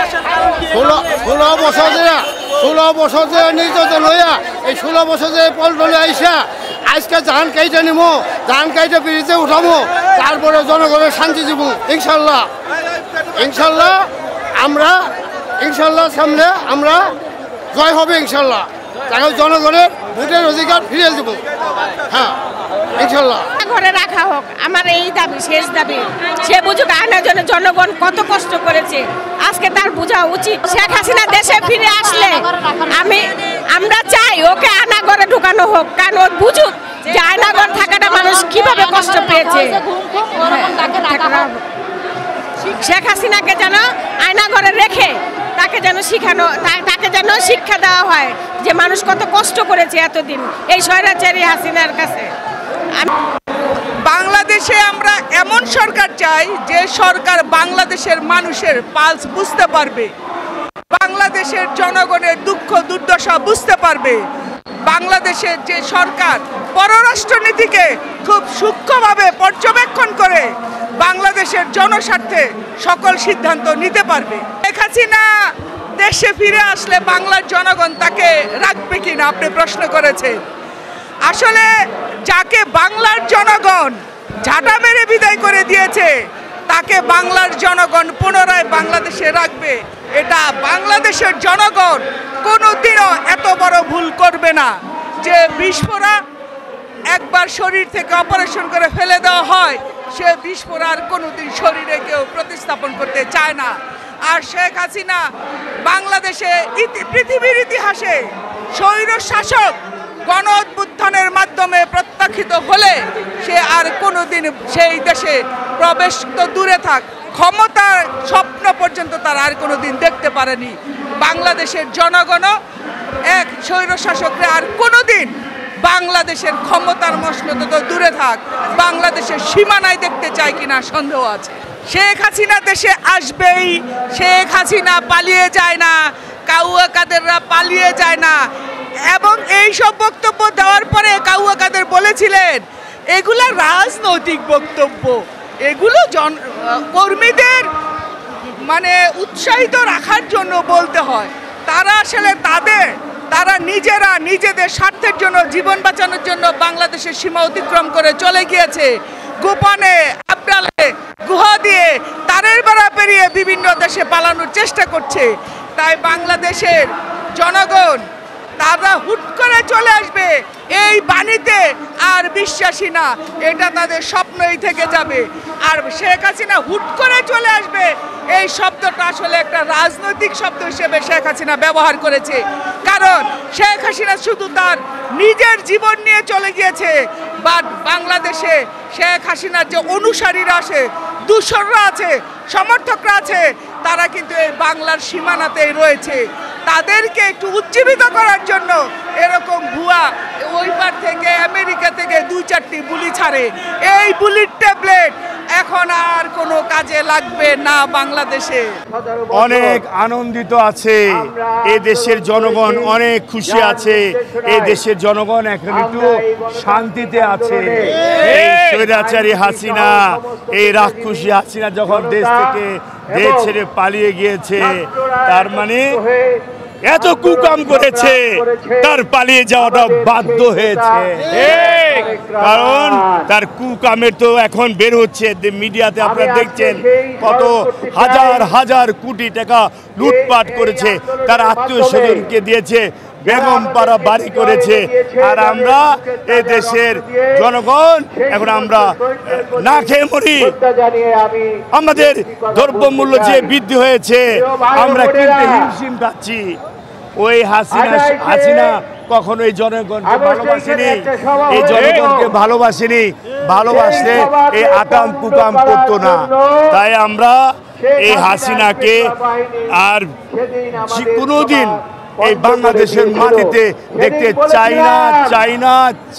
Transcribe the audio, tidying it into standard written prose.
16 বছর যে নির্যাতন হইয়া এই 16 বছর যে পল্টনে আইসা আজকে ধান কাইটে নিমো, ধান কাইটে পিড়িতে উঠামো, তারপরে জনগণের শান্তি দিব ইনশাল্লাহ। আমরা সামনে আমরা জয় হবে ইনশাল্লাহ। তাকে জনগণের ভোটের অধিকার ফিরিয়ে দেব। হ্যাঁ ইনশাল্লাহ। ঘরে রাখা হোক, আমার এই দাবি, শেষ দাবি। সে বুঝুক আয়নার জন্য জনগণ কত কষ্ট করেছে, আজকে তার বোঝা উচিত। শেখ হাসিনা দেশে ফিরে আসলে আমরা চাই ওকে আয়নাঘরে ঢুকানো হোক, কারণ ও বুঝুক যে আয়নাঘর থাকাটা মানুষ কিভাবে কষ্ট পেয়েছে। শেখ হাসিনাকে যেন আয়নাঘরে রেখে তাকে যেন শিক্ষা দেওয়া হয় যে মানুষ কত কষ্ট করেছে এতদিন এই স্বৈরাচারী হাসিনার কাছে। বাংলাদেশে আমরা এমন সরকার চাই যে সরকার বাংলাদেশের মানুষের পালস বুঝতে পারবে, বাংলাদেশের জনগণের দুঃখ দুর্দশা বুঝতে পারবে। বাংলাদেশের যে সরকার পররাষ্ট্রনীতিকে খুব সূক্ষ্মভাবে পর্যবেক্ষণ করে বাংলাদেশের জনস্বার্থে সকল সিদ্ধান্ত নিতে পারবে। শেখ হাসিনা দেশে ফিরে আসলে বাংলার জনগণ তাকে রাখবে কিনা আপনি প্রশ্ন করেছেন। আসলে যাকে বাংলার জনগণ ঝাঁটা মেরে বিদায় করে দিয়েছে তাকে বাংলার জনগণ পুনরায় বাংলাদেশে রাখবে, এটা বাংলাদেশের জনগণ কোনোদিনও এত বড় ভুল করবে না যে বিস্ফোরা একবার শরীর থেকে অপারেশন করে ফেলে দেওয়া হয়, সে বিস্ফোরা আর কোনোদিন শরীরে কেউ প্রতিস্থাপন করতে চায় না। আর শেখ হাসিনা বাংলাদেশে পৃথিবীর ইতিহাসে স্বৈর শাসক গণ অভ্যুত্থানের মাধ্যমে প্রত্যাখ্যিত হলে সে আর কোনোদিন সেই দেশে প্রবেশ তো দূরে থাক, ক্ষমতার স্বপ্ন পর্যন্ত তারা আর কোনোদিন দেখতে পারেনি। বাংলাদেশের জনগণও এক স্বৈরশাসকরা আর কোনোদিন বাংলাদেশের ক্ষমতার মসনদ তো দূরে থাক, বাংলাদেশের সীমানায় দেখতে চায় কিনা সন্দেহ আছে। শেখ হাসিনা দেশে আসবেই, শেখ হাসিনা পালিয়ে যায় না, কাউয়া কাদেররা পালিয়ে যায় না। এবং এই সব বক্তব্য দেওয়ার পরে কাউয়া কাদের বলেছিলেন এগুলো রাজনৈতিক বক্তব্য, এগুলো কর্মীদের মানে উৎসাহিত রাখার জন্য বলতে হয়। তারা আসলে তারা নিজেদের স্বার্থের জন্য, জীবন বাঁচানোর জন্য বাংলাদেশের সীমা অতিক্রম করে চলে গিয়েছে, গোপনে আবরালে গুহা দিয়ে তারের বেড়া পেরিয়ে বিভিন্ন দেশে পালানোর চেষ্টা করছে। তাই বাংলাদেশের জনগণ তারা হুট করে চলে আসবে এই বাণীতে আর বিশ্বাসী না, এটা তাদের স্বপ্নই থেকে যাবে। আর শেখ হাসিনা হুট করে চলে আসবে এই শব্দটা আসলে একটা রাজনৈতিক শব্দ হিসেবে শেখ হাসিনা ব্যবহার করেছে। কারণ শেখ হাসিনা শুধু তার নিজের জীবন নিয়ে চলে গিয়েছে, বাট বাংলাদেশে শেখ হাসিনার যে অনুসারীরা আছে, দূষররা আছে, সমর্থকরা আছে, তারা কিন্তু এই বাংলার সীমানাতেই রয়েছে। তাদেরকে একটু উজ্জীবিত করার জন্য এরকম ভুয়া ওই পার থেকে আমেরিকা থেকে 2-4টি বুলি ছাড়ে। এই বুলির ট্যাবলেট এখন আর কোনো কাজে লাগবে না বাংলাদেশে। অনেক আনন্দিত আছে, এই দেশের জনগণ অনেক খুশি আছে, এই দেশের জনগণ এখন একটু শান্তিতে আছে। এই স্বৈরাচারী হাসিনা, এই রাক্ষসী হাসিনা যখন দেশ থেকে দেশ ছেড়ে পালিয়ে গিয়েছে, তার মানে এত কুকাম করেছে, তার পালিয়ে যাওয়াটা বাধ্য হয়েছে। কারণ তার কুকামের তো এখন বের হচ্ছে মিডিয়াতে, আপনারা দেখছেন কত হাজার হাজার কোটি টাকা লুটপাট করেছে, তার আত্মীয় স্বজনকে দিয়েছে, বেগম পাড়া বাড়ি করেছে। আর আমরা এই দেশের জনগণ এখন আমরা না খেয়ে মরি। আমাদের দ্রব্যমূল্য যে বৃদ্ধি হয়েছে, আমরা কিনতে হিমশিম খাচ্ছি। ওই হাসিনা কখনো এই জনগণকে ভালোবাসেনি, এই জনগণকে ভালোবাসেনি, ভালোবাসলে এই আকাম কুকাম করতো না। তাই আমরা এই হাসিনাকে আর কোনোদিন এই বাংলাদেশের মাটিতে দেখতে চাই না।